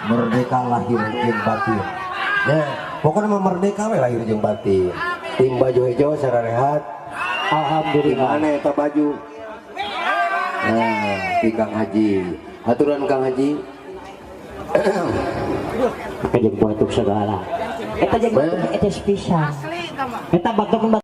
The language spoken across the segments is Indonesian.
Merdeka lahir jeung batin. Ya, pokoknya mah merdeka we lahir jeung batin. Tim baju hijau secara rehat. Alhamdulillah. Mana eta baju? Nah, di Kang Haji. Aturan Kang Haji. Kajeng batuk segala. Eta jeung batuk eta spesial. Eta batuk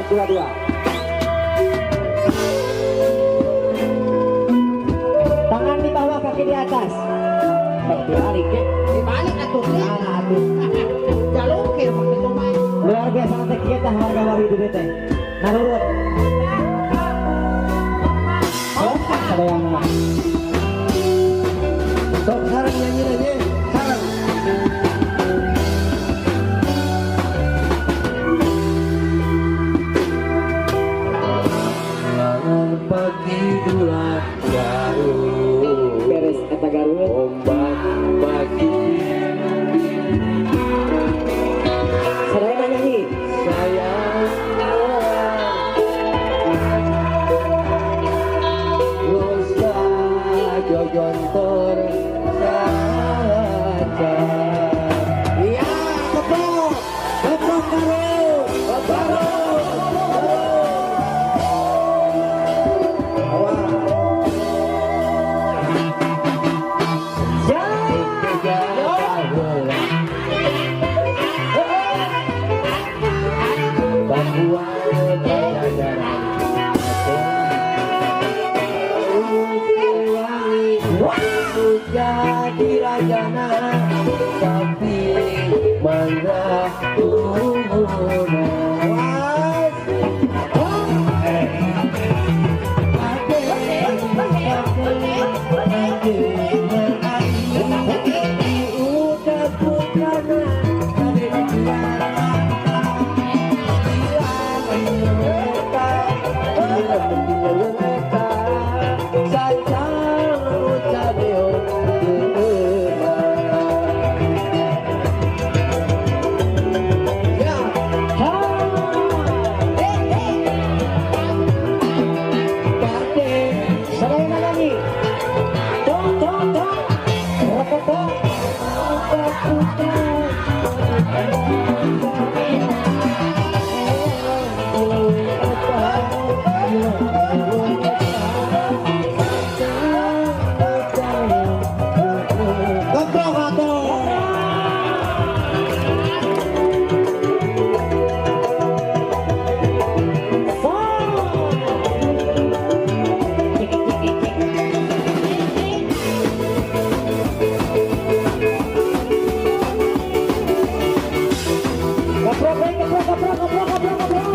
dua-dua. Tangan di bawah, kaki di atas. Dibalik ya. Dibalik atuh. Nah, atuh. Jalukir pakai tomat. Luar biasa teh kita warga wari di teh. Narurut. Oh, ada yang mah. Sok sareng nyanyi aja. Sareng. Pagi dulan Garut Beres kata Garut ombak pagi Seraya nyanyi sayang Rosa jojontor saja iya keprok Garut jadi rajana tapi mana tuhuna Keprok, keprok, keprok, keprok, keprok.